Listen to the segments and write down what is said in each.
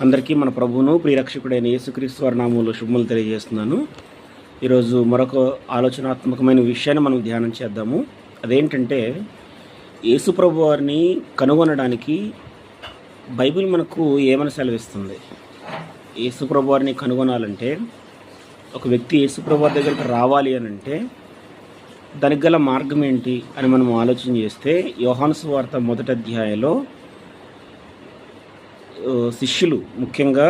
అందరికీ మన ప్రభువును ప్రియరక్షకుడైన యేసుక్రీస్తు వారి నామములో శుభములు తెలియజేస్తున్నాను. ఈరోజు మరొక ఆలోచనాత్మకమైన విషయాన్ని మనం ధ్యానం చేద్దాము. అదేంటంటే, యేసు ప్రభు వారిని కనుగొనడానికి బైబిల్ మనకు ఏమని సెలవిస్తుంది. యేసు ప్రభు వారిని కనుగొనాలంటే, ఒక వ్యక్తి యేసు ప్రభు వారి దగ్గరికి రావాలి అని అంటే దానికి గల మార్గం ఏంటి అని మనం ఆలోచన చేస్తే, యోహాను సువార్త 1వ అధ్యాయంలో శిష్యులు, ముఖ్యంగా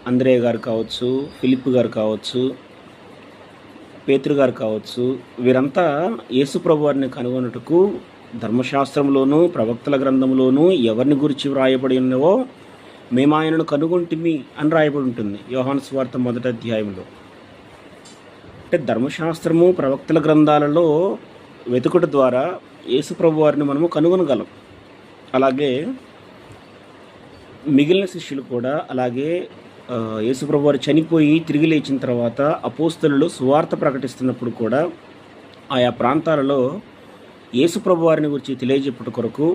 అంద్రేయ గారు కావచ్చు, ఫిలిప్ గారు కావచ్చు, పేతురు గారు కావచ్చు, వీరంతా యేసు ప్రభు వారిని కనుగొనుటకు ధర్మశాస్త్రంలోనూ ప్రవక్తల గ్రంథంలోనూ ఎవరిని గురించి వ్రాయబడి ఉన్నవో మేము ఆయనను కనుగొంటిమి అని రాయబడి ఉంటుంది యోహాను సువార్త 1వ అధ్యాయంలో. అంటే ధర్మశాస్త్రము ప్రవక్తల గ్రంథాలలో వెతుకుట ద్వారా యేసు ప్రభు వారిని మనము కనుగొనగలం. అలాగే మిగిలిన శిష్యులు కూడా అలాగే యేసు ప్రభు వారు చనిపోయి తిరిగి లేచిన తర్వాత అపోస్తలులు సువార్త ప్రకటిస్తున్నప్పుడు కూడా ఆయా ప్రాంతాలలో యేసు ప్రభు వారిని గురించి తెలియజెప్పుట కొరకు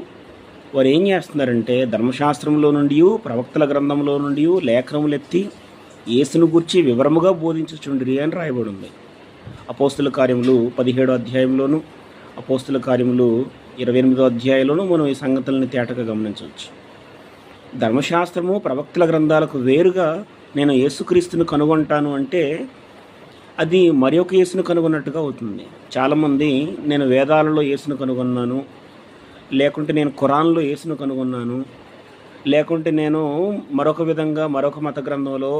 వారు ఏం చేస్తున్నారంటే, ధర్మశాస్త్రంలో నుండి ప్రవక్తల గ్రంథంలో నుండి లేఖనములు ఎత్తి యేసును గురించి వివరముగా బోధించుచుండిరి అని రాయబడి ఉంది. అపోస్తల కార్యములు 17వ అధ్యాయంలోను, అపోస్తల కార్యములు 28వ అధ్యాయంలోనూ మనం ఈ సంగతులను తేటగా గమనించవచ్చు. ధర్మశాస్త్రము ప్రవక్తల గ్రంథాలకు వేరుగా నేను యేసుక్రీస్తును కనుగొంటాను అంటే అది మరి ఒక యేసును కనుగొన్నట్టుగా అవుతుంది. చాలామంది నేను వేదాలలో యేసును కనుగొన్నాను, లేకుంటే నేను ఖురాన్లో యేసును కనుగొన్నాను, లేకుంటే నేను మరొక విధంగా మరొక మత గ్రంథంలో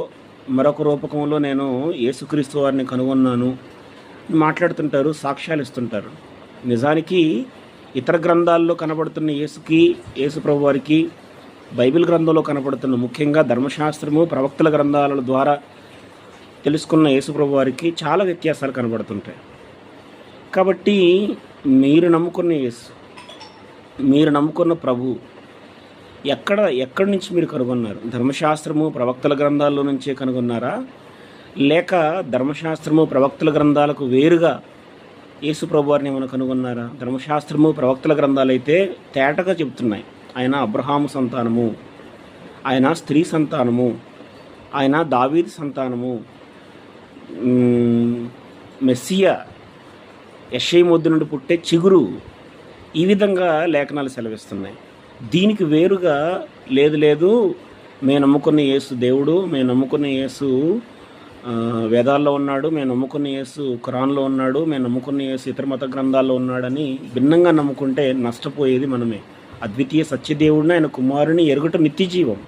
మరొక రూపకంలో నేను యేసుక్రీస్తు వారిని కనుగొన్నాను మాట్లాడుతుంటారు, సాక్ష్యాలు ఇస్తుంటారు. నిజానికి ఇతర గ్రంథాల్లో కనబడుతున్న యేసు ప్రభు వారికి బైబిల్ గ్రంథంలో కనపడుతున్న, ముఖ్యంగా ధర్మశాస్త్రము ప్రవక్తల గ్రంథాల ద్వారా తెలుసుకున్న యేసు ప్రభు వారికి చాలా వ్యత్యాసాలు కనబడుతుంటాయి. కాబట్టి మీరు నమ్ముకున్న యేసు, మీరు నమ్ముకున్న ప్రభు ఎక్కడి నుంచి మీరు కనుగొన్నారు? ధర్మశాస్త్రము ప్రవక్తల గ్రంథాల్లో నుంచే కనుగొన్నారా, లేక ధర్మశాస్త్రము ప్రవక్తల గ్రంథాలకు వేరుగా యేసు ప్రభు వారిని ఏమైనా కనుగొన్నారా? ధర్మశాస్త్రము ప్రవక్తల గ్రంథాలు అయితే తేటగా చెబుతున్నాయి, ఆయన అబ్రహాము సంతానము, ఆయన స్త్రీ సంతానము, ఆయన దావీదు సంతానము, మెస్సియా యెషయి మొద్దు నుండి పుట్టే చిగురు, ఈ విధంగా లేఖనాలు సెలవిస్తున్నాయి. దీనికి వేరుగా లేదు మేము నమ్ముకున్న యేసు దేవుడు, మేము నమ్ముకున్న యేసు వేదాల్లో ఉన్నాడు, మేము నమ్ముకున్న యేసు ఖురాన్లో ఉన్నాడు, మేము నమ్ముకున్న యేసు ఇతర మత గ్రంథాల్లో ఉన్నాడని భిన్నంగా నమ్ముకుంటే నష్టపోయేది మనమే. అద్వితీయ సత్యదేవుడిని, ఆయన కుమారుని ఎరుగుట నిత్య జీవం.